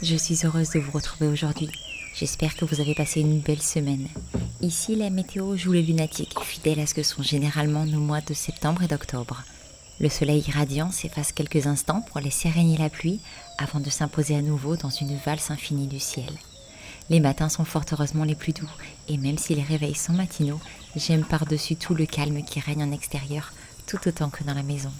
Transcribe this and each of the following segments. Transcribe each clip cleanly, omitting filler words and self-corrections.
Je suis heureuse de vous retrouver aujourd'hui. J'espère que vous avez passé une belle semaine. Ici, la météo joue les lunatiques, fidèles à ce que sont généralement nos mois de septembre et d'octobre. Le soleil radiant s'efface quelques instants pour laisser régner la pluie avant de s'imposer à nouveau dans une valse infinie du ciel. Les matins sont fort heureusement les plus doux et même si les réveils sont matinaux, j'aime par-dessus tout le calme qui règne en extérieur tout autant que dans la maison.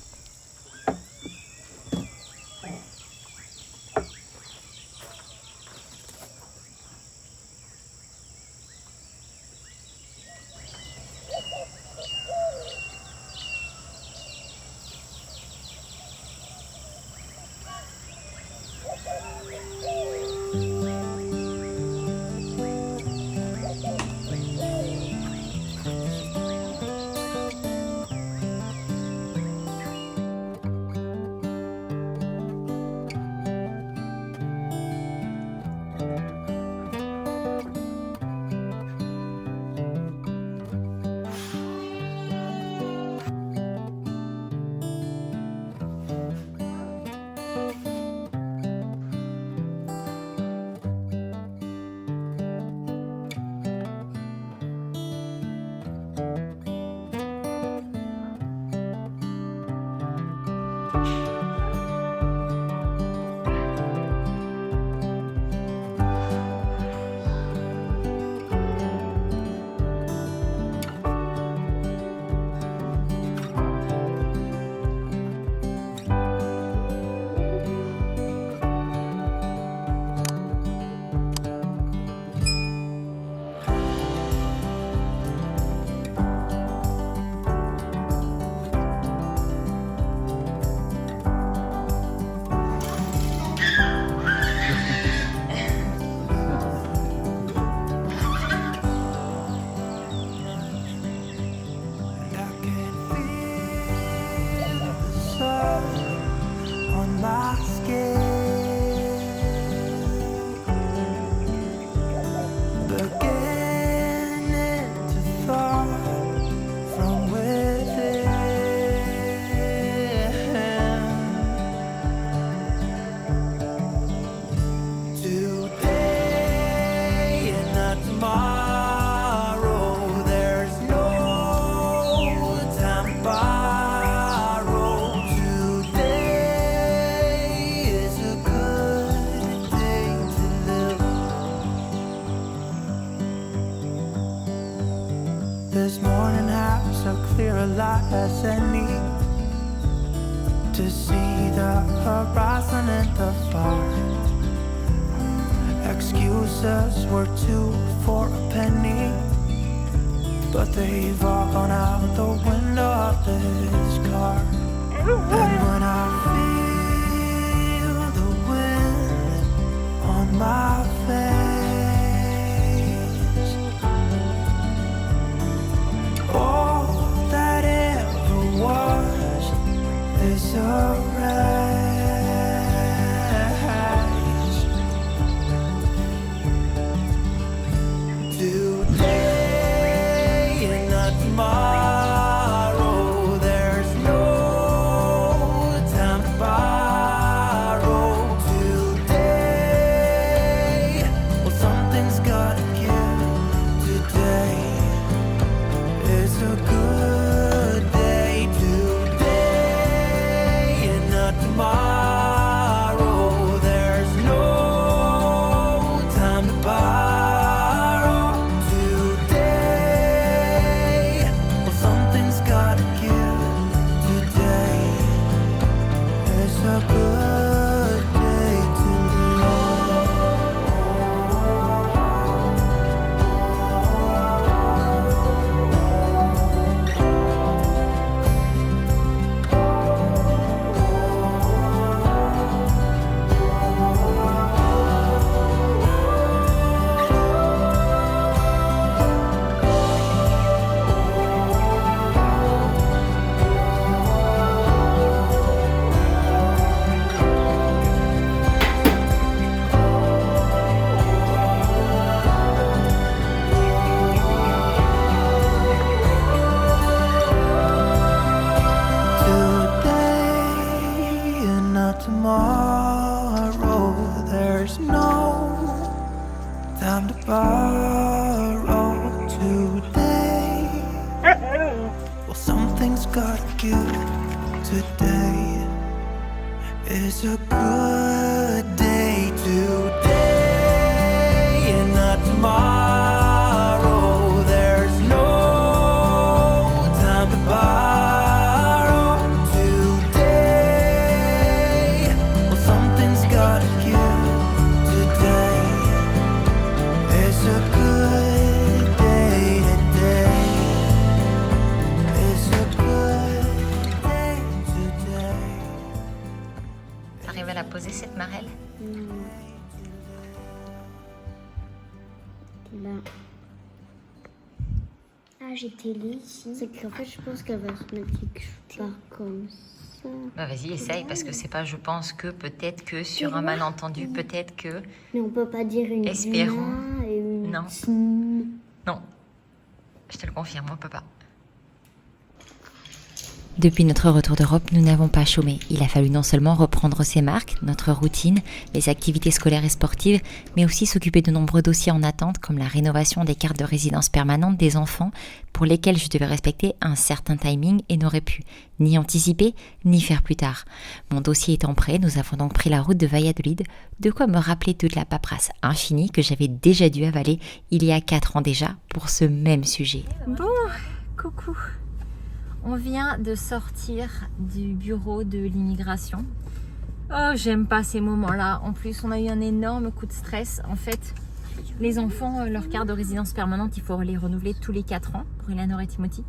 This morning has so clear a light as any to see the horizon and the far. Excuses were 2 for a penny, but they've all gone out the window of this car. And when I feel the wind on my face, all that ever was is erased. Today and not tomorrow, there's no time to borrow. Today, well, something's gotta give. Today is a good day. Today and not tomorrow, there's no time to borrow. Today, well, something's gotta give. Today is a good day to tomorrow. There's no time to borrow today. Well, something's gotta give today. It's a good day today and not tomorrow. There's no time to borrow today. Well, something's gotta give today. It's a good day today. It's a good day today. T'arrives à la poser cette marelle? Là. Ah, j'ai télé ici. C'est qu'en fait, je pense qu'elle va se mettre quelque part comme ça. Bah vas-y, essaye, parce que c'est pas je pense que, peut-être que, sur un malentendu, peut-être que... Mais on peut pas dire une Espérons. Dina et une Non. Tine. Non, je te le confirme, on peut pas. Depuis notre retour d'Europe, nous n'avons pas chômé. Il a fallu non seulement reprendre ses marques, notre routine, les activités scolaires et sportives, mais aussi s'occuper de nombreux dossiers en attente, comme la rénovation des cartes de résidence permanente des enfants, pour lesquels je devais respecter un certain timing et n'aurais pu ni anticiper, ni faire plus tard. Mon dossier étant prêt, nous avons donc pris la route de Valladolid, de quoi me rappeler toute la paperasse infinie que j'avais déjà dû avaler il y a 4 ans déjà pour ce même sujet. Bon, coucou. On vient de sortir du bureau de l'immigration. Oh, j'aime pas ces moments-là. En plus, on a eu un énorme coup de stress. En fait, les enfants, leur carte de résidence permanente, il faut les renouveler tous les 4 ans pour Eleanor et Timothy.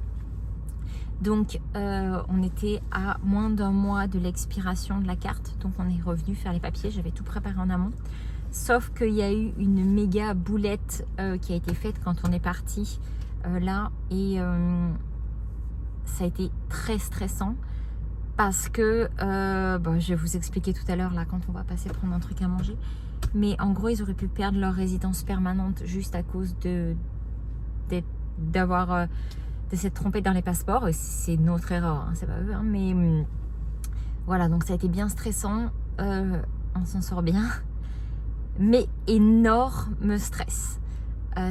Donc, on était à moins d'1 mois de l'expiration de la carte. Donc, on est revenu faire les papiers. J'avais tout préparé en amont. Sauf qu'il y a eu une méga boulette qui a été faite quand on est parti là. Et... ça a été très stressant parce que, je vais vous expliquer tout à l'heure là quand on va passer prendre un truc à manger. Mais en gros, ils auraient pu perdre leur résidence permanente juste à cause de s'être trompés dans les passeports. C'est notre erreur, hein, c'est pas eux. Hein, mais voilà, donc ça a été bien stressant. On s'en sort bien. Mais énorme stress.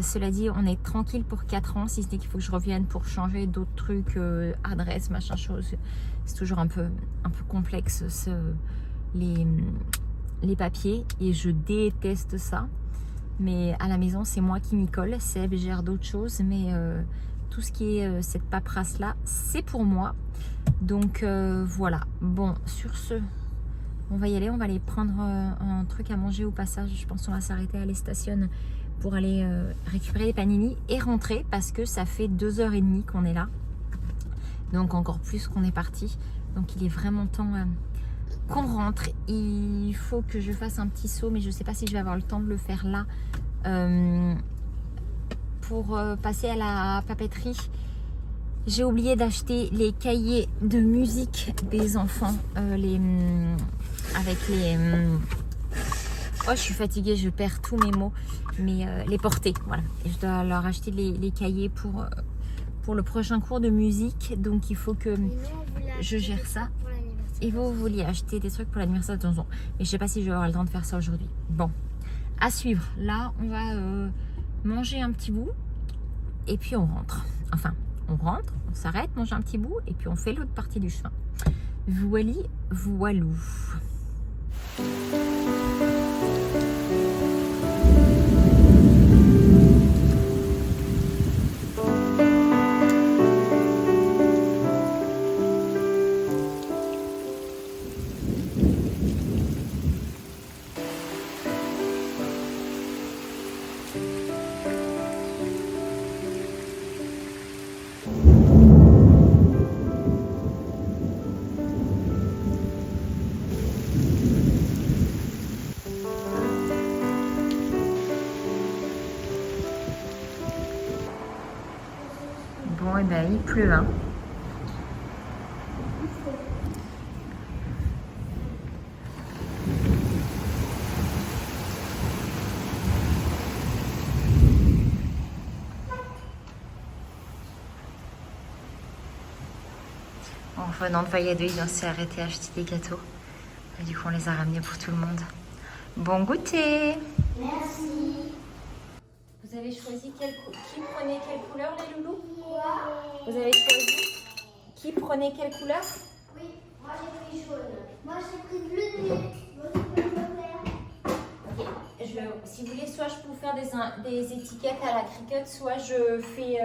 Cela dit, on est tranquille pour 4 ans, si ce n'est qu'il faut que je revienne pour changer d'autres trucs, adresse, machin chose. C'est toujours un peu complexe les papiers et je déteste ça. Mais à la maison, c'est moi qui m'y colle. Seb gère d'autres choses, mais tout ce qui est cette paperasse-là, c'est pour moi. Donc voilà. Bon, sur ce, on va y aller. On va aller prendre un truc à manger au passage. Je pense qu'on va s'arrêter à l'Estation pour aller récupérer les panini et rentrer parce que ça fait 2h30 qu'on est là. Donc encore plus qu'on est parti. Donc il est vraiment temps qu'on rentre. Il faut que je fasse un petit saut, mais je ne sais pas si je vais avoir le temps de le faire là. Pour passer à la papeterie. J'ai oublié d'acheter les cahiers de musique des enfants. Avec les... Oh, je suis fatiguée, je perds tous mes mots. Mais les porter, voilà. Et je dois leur acheter les cahiers pour le prochain cours de musique. Donc il faut que je gère ça. Et vous vouliez acheter des trucs pour l'anniversaire de tonton. Mais je sais pas si je vais avoir le temps de faire ça aujourd'hui. Bon, à suivre. Là, on va manger un petit bout. Et puis on rentre. Enfin, on rentre, on s'arrête, manger un petit bout. Et puis on fait l'autre partie du chemin. Voili, voilou. Bon, et ben il pleut, hein. En revenant de Valladolid, on s'est arrêté à acheter des gâteaux. Et du coup, on les a ramenés pour tout le monde. Bon goûter! Merci. Vous avez choisi qui prenait quelle couleur, les loulous? Vous avez choisi qui prenait quelle couleur? Oui, moi j'ai pris jaune. Moi j'ai pris bleu. Moi j'ai pris bleu vert. Ok, si vous voulez, soit je peux vous faire des étiquettes à la Cricut, soit je fais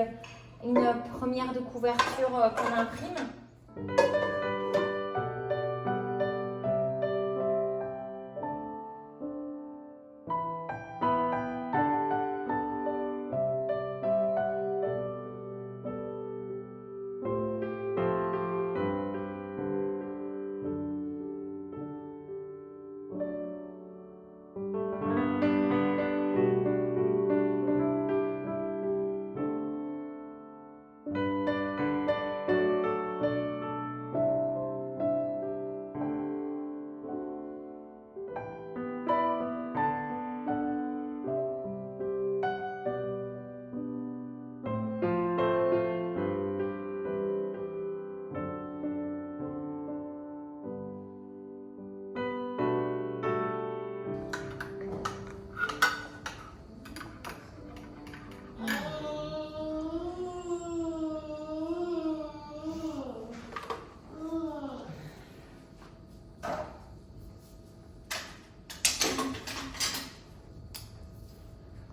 une première de couverture qu'on imprime.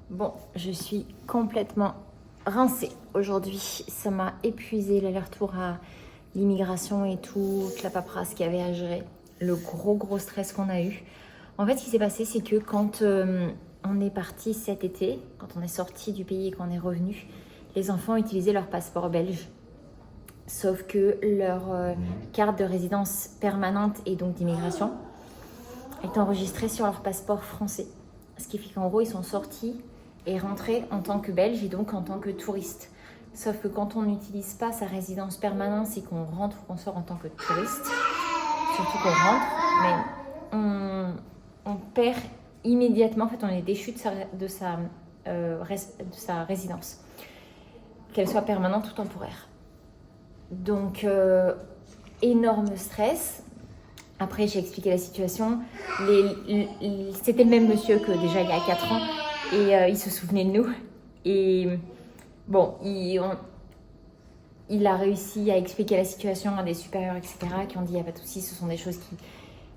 Bon, je suis complètement rincée aujourd'hui. Ça m'a épuisé l'aller-retour à l'immigration et toute la paperasse qu'il y avait à gérer. Le gros stress qu'on a eu. En fait, ce qui s'est passé, c'est que quand on est parti cet été, quand on est sorti du pays et qu'on est revenu, les enfants utilisaient leur passeport belge. Sauf que leur carte de résidence permanente et donc d'immigration est enregistrée sur leur passeport français. Ce qui fait qu'en gros, ils sont sortis et rentrés en tant que Belges et donc en tant que touristes. Sauf que quand on n'utilise pas sa résidence permanente et qu'on rentre ou qu'on sort en tant que touriste, surtout qu'on rentre, mais on perd immédiatement, en fait on est déchu de sa résidence, qu'elle soit permanente ou temporaire. Donc énorme stress. Après j'ai expliqué la situation, c'était le même monsieur que déjà il y a 4 ans et il se souvenait de nous et bon, il a réussi à expliquer la situation à des supérieurs, etc., qui ont dit il n'y a pas de souci, ce sont des choses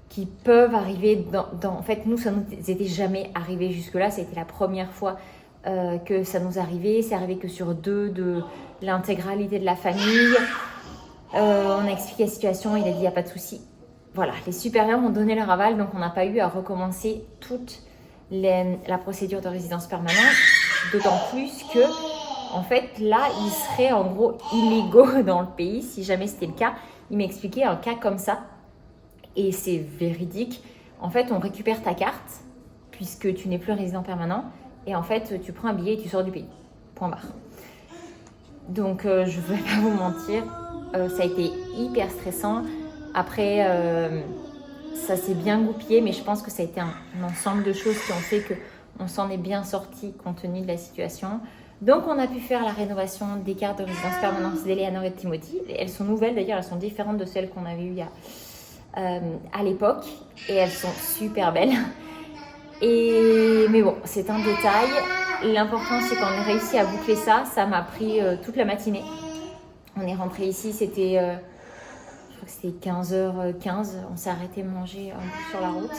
qui peuvent arriver. En fait, nous, ça ne nous était jamais arrivé jusque-là. C'était la première fois que ça nous arrivait. C'est arrivé que sur 2 de l'intégralité de la famille. On a expliqué la situation, il a dit il n'y a pas de souci. Voilà, les supérieurs ont donné leur aval, donc on n'a pas eu à recommencer toute la procédure de résidence permanente. D'autant plus que en fait, là, ils seraient en gros illégaux dans le pays, si jamais c'était le cas. Il m'expliquait un cas comme ça, et c'est véridique. En fait, on récupère ta carte, puisque tu n'es plus résident permanent, et en fait, tu prends un billet et tu sors du pays. Point barre. Donc, je ne vais pas vous mentir, ça a été hyper stressant. Après, ça s'est bien goupillé, mais je pense que ça a été un ensemble de choses qui ont fait qu'on s'en est bien sorti compte tenu de la situation. Donc, on a pu faire la rénovation des cartes de résidence permanente d'Eleanor et de Timothy. Elles sont nouvelles d'ailleurs, elles sont différentes de celles qu'on avait eues à l'époque. Et elles sont super belles. Mais bon, c'est un détail. L'important, c'est qu'on ait réussi à boucler ça. Ça m'a pris toute la matinée. On est rentré ici, c'était, je crois que c'était 15h15. On s'est arrêté manger un peu sur la route.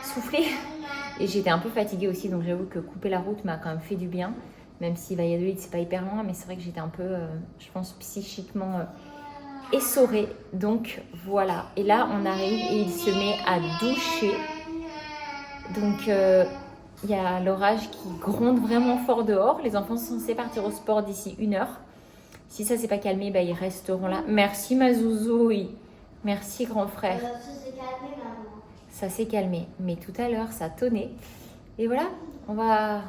Soufflé. Et j'étais un peu fatiguée aussi, donc j'avoue que couper la route m'a quand même fait du bien. Même si Valladolid, c'est pas hyper loin, mais c'est vrai que j'étais un peu, je pense, psychiquement essorée. Donc voilà. Et là, on arrive et il se met à doucher. Donc il y a l'orage qui gronde vraiment fort dehors. Les enfants sont censés partir au sport d'ici 1 heure. Si ça s'est pas calmé, bah, ils resteront là. Merci ma zouzouille. Merci grand frère. Ça s'est calmé maintenant. Ça s'est calmé. Mais tout à l'heure, ça tonnait. Et voilà, on va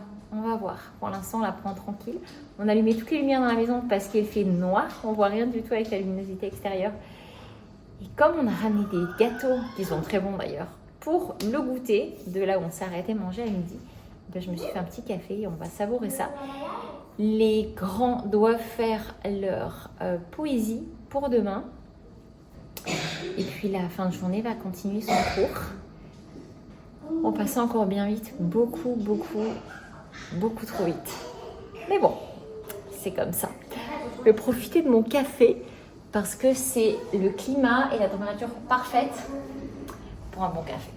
voir. Pour l'instant, on la prend tranquille. On a allumé toutes les lumières dans la maison parce qu'il fait noir. On voit rien du tout avec la luminosité extérieure. Et comme on a ramené des gâteaux, qui sont très bons d'ailleurs, pour le goûter, de là où on s'est arrêté manger à midi, ben, je me suis fait un petit café et on va savourer ça. Les grands doivent faire leur poésie pour demain. Et puis la fin de journée va continuer son cours. On passe encore bien vite, beaucoup trop vite. Mais bon, c'est comme ça. Je vais profiter de mon café parce que c'est le climat et la température parfaite pour un bon café.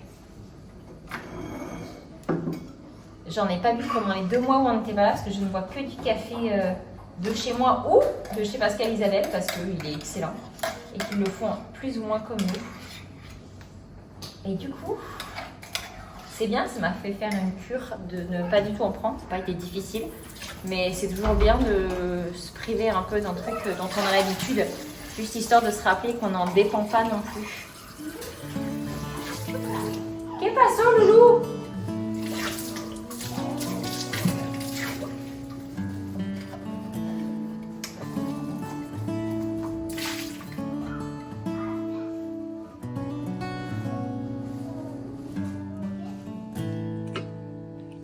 J'en ai pas bu pendant les 2 mois où on n'était pas là parce que je ne bois que du café de chez moi ou de chez Pascal Isabelle parce qu'il est excellent et qu'ils le font plus ou moins comme nous. Et du coup, c'est bien, ça m'a fait faire une cure de ne pas du tout en prendre, ça n'a pas été difficile. Mais c'est toujours bien de se priver un peu d'un truc dont on a l'habitude, juste histoire de se rappeler qu'on n'en dépend pas non plus. Qu'est-ce passe, loulou?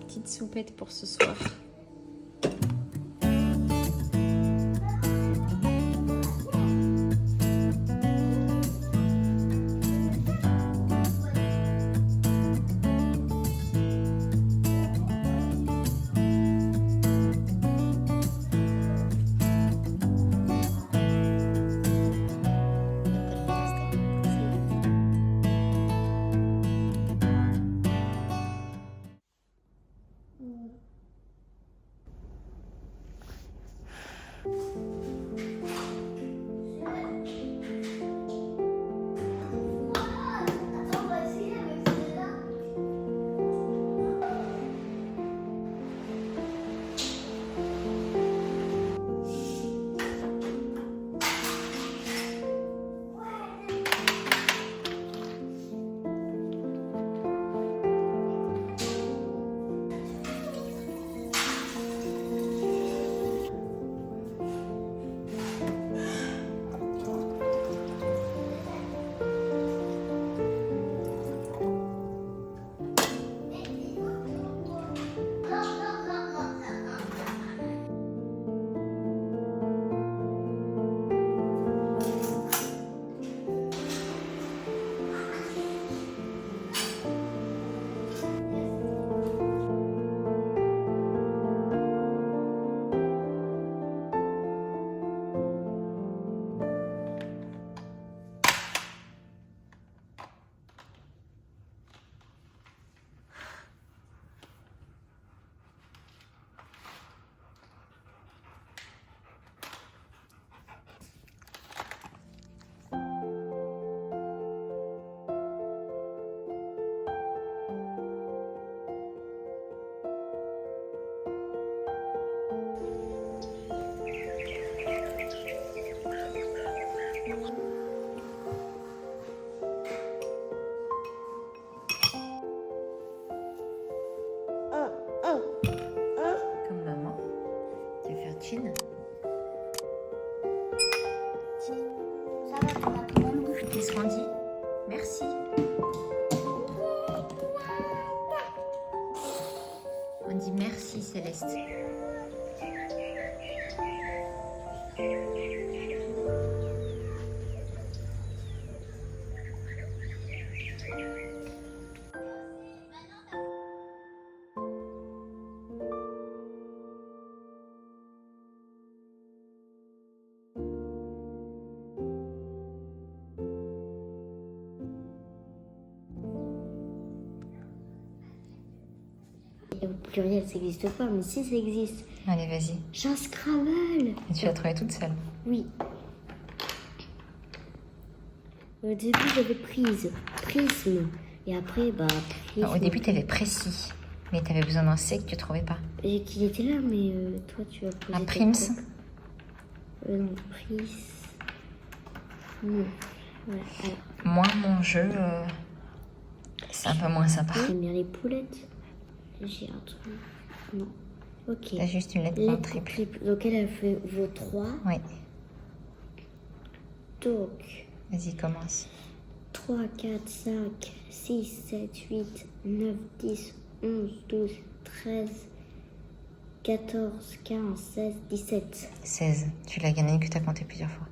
Petite soupette pour ce soir. Comme maman. Tu veux faire chin? Ça va pour la grande bouche. Qu'est-ce qu'on dit? Merci. On dit merci, Céleste. Au pluriel, ça n'existe pas, mais si ça existe. Allez, vas-y. Chat Scrabble. Et tu l'as trouvée toute seule. Oui. Au début, j'avais prisme. Et après, prisme. Au début, tu avais précis. Mais tu avais besoin d'un C que tu trouvais pas. Et qu'il était là, mais toi, tu as posé. Un prims. Non, prisme. Non. Voilà, alors. Moi, mon jeu, c'est un peu moins sympa. J'aime bien les poulettes. J'ai un truc. Non. Ok. T'as juste une lettre en Lettre triple. Donc, elle a fait vos 3. Oui. Donc. Vas-y, commence. 3, 4, 5, 6, 7, 8, 9, 10, 11, 12, 13, 14, 15, 16, 17. 16. Tu l'as gagné que tu as compté plusieurs fois.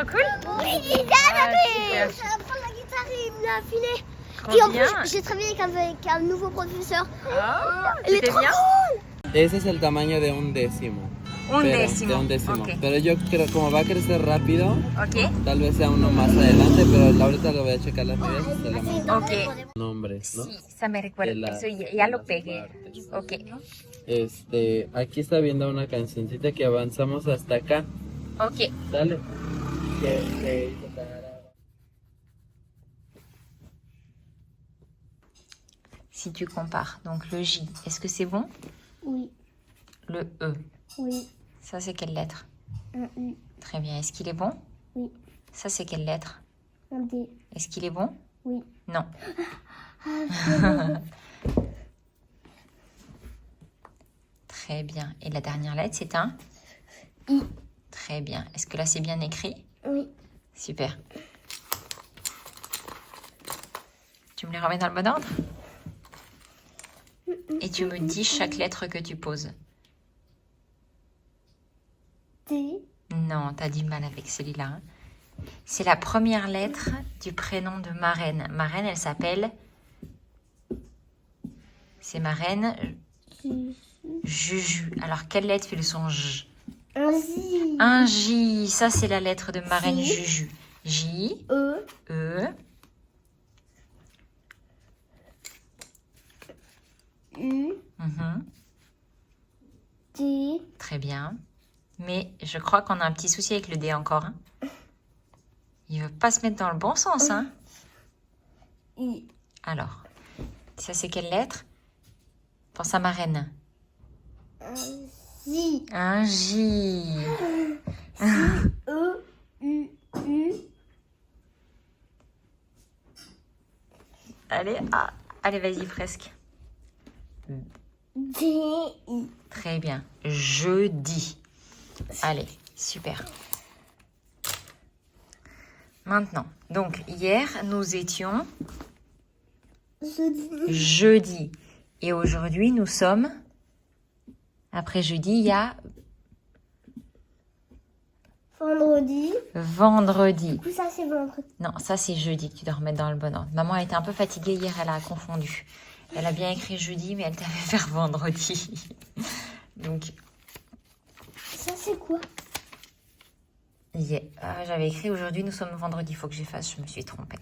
cool? Oui, Ah, super. je vais apprendre la guitare et il me l'a filé. Trop Et en bien. plus, j'ai travaillé avec un nouveau professeur. Ah, Il est c'était trop bien? cool. Ese es el tamaño de un décimo. Un Pero, décimo. de un décimo. Ok. Pero yo creo como va a crecer rápido, Ok. tal vez sea uno más adelante, pero ahorita lo voy a checar las medidas y se la mando. Ok. Nombres, ¿no? Sí, ça me recuerda. De la- Eso ya de lo las pegué. partes. Ok. Aquí está viendo una cancioncita que avanzamos hasta acá. Ok. ¿Sale? Que hizo tarara. Si tu compares, donc le J, est-ce que c'est bon? Oui, Le E, oui, ça c'est quelle lettre? un U, Très bien. Est-ce qu'il est bon? oui, Ça c'est quelle lettre? un D, Est-ce qu'il est bon? oui. Non. Très bien. Et la dernière lettre, c'est un I. Très bien. Est-ce que là, c'est bien écrit? Oui, Super. Tu me les remets dans le bon ordre? Et tu me dis chaque lettre que tu poses. D, Non, t'as du mal avec celui-là. Hein. C'est la première lettre du prénom de ma reine. Ma reine, elle s'appelle... C'est ma reine Juju. Alors, quelle lettre fait le son J? un J, Un J. Ça, c'est la lettre de ma reine J. Juju. J, E, E, U, mhm, D, très bien. Mais je crois qu'on a un petit souci avec le D encore. Hein. Il ne veut pas se mettre dans le bon sens. Hein. I, Alors, ça, c'est quelle lettre? Pense à ma reine. un J, Un J. E, U, U, Allez, ah, allez, vas-y, presque. D, I. Très bien. Jeudi. Allez, super. Maintenant, donc hier, nous étions jeudi. Et aujourd'hui, nous sommes... Après jeudi, il y a Vendredi. vendredi. Du coup, ça, c'est vendredi. Non, ça c'est jeudi que tu dois remettre dans le bon ordre. Maman était un peu fatiguée hier, elle a confondu. Elle a bien écrit jeudi, mais elle t'avait fait vendredi. Donc, Ça, c'est quoi? j'avais écrit aujourd'hui, nous sommes vendredi. Il faut que j'efface, je me suis trompée.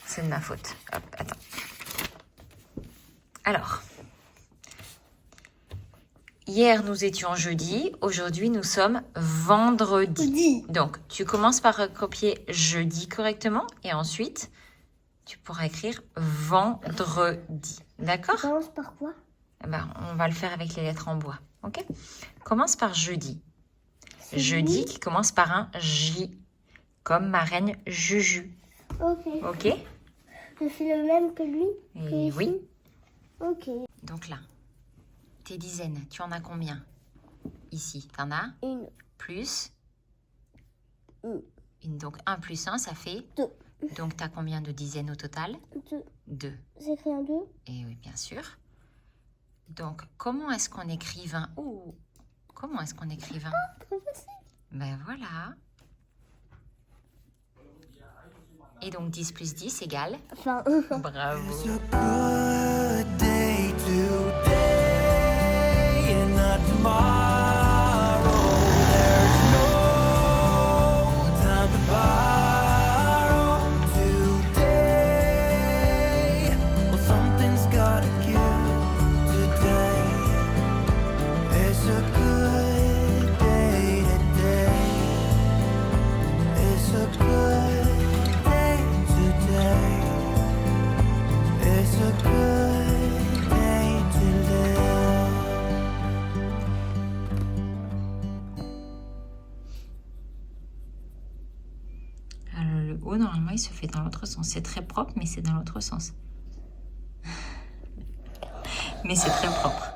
C'est de ma faute. Hop, attends. Alors, hier nous étions jeudi, aujourd'hui nous sommes vendredi. Jeudi. Donc, tu commences par copier jeudi correctement et ensuite, tu pourras écrire vendredi. D'accord? Ça commence par quoi? Eh ben, on va le faire avec les lettres en bois. Ok? Commence par jeudi. Jeudi qui commence par un J, comme ma reine Juju. Ok. Ok? Je fais le même que lui? Et que ici? oui. Ok. Donc là, tes dizaines, tu en as combien? Ici, tu en as Une, plus. Une. Donc 1 plus 1, ça fait 2. Donc tu as combien de dizaines au total? 2. 2. J'écris un 2. Et oui, bien sûr. Donc, comment est-ce qu'on écrit 20? Oh, comment est-ce qu'on écrit 20? Trop facile. Ben voilà. Et donc 10 plus 10 égale? Enfin, Bravo. It's a good day today and not tomorrow. There's no time to borrow today. Well, something's gotta give today. It's a good day today. It's a good day today. It's a good day to live. Alors, le haut, normalement, il se fait dans l'autre sens. C'est très propre, mais c'est dans l'autre sens. Mais c'est très propre.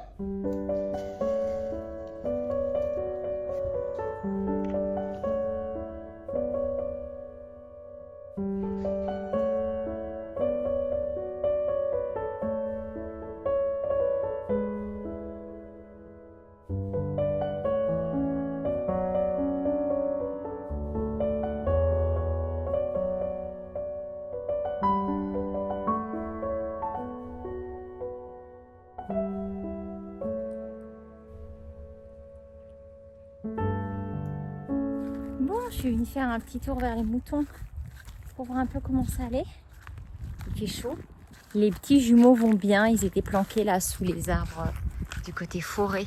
suis venue faire un petit tour vers les moutons pour voir un peu comment ça allait. Il fait chaud. Les petits jumeaux vont bien, ils étaient planqués là sous les arbres du côté forêt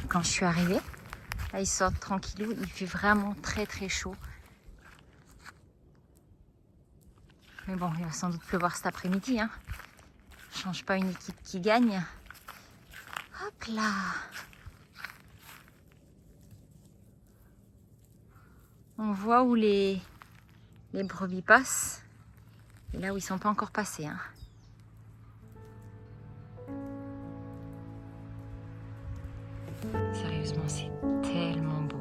quand je suis arrivée. Là ils sortent tranquillou, il fait vraiment très très chaud. Mais bon, il va sans doute pleuvoir cet après-midi. Hein. Je change pas une équipe qui gagne. Hop là. On voit où les brebis passent. Et là où ils sont pas encore passés. Hein. Sérieusement, c'est tellement beau.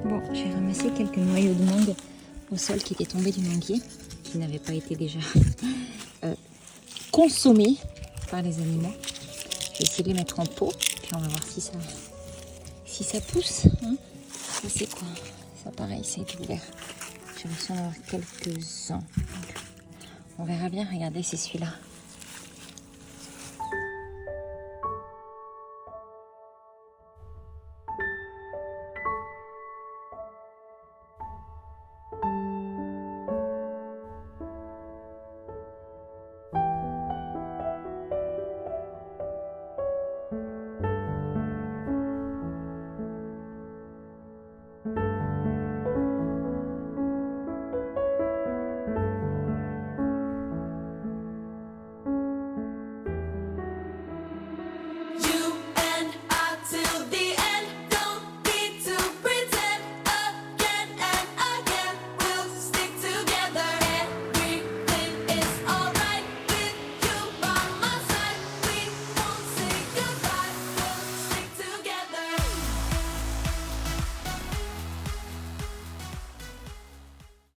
Bon, j'ai ramassé quelques noyaux de mangue au sol qui étaient tombés du manguier, qui n'avaient pas été déjà consommés par les animaux. Je vais essayer de les mettre en pot, puis on va voir si ça pousse. Hein. Ça c'est quoi? Ça pareil, ça a été ouvert. J'ai l'impression d'en avoir quelques-uns. On verra bien, regardez, c'est celui-là.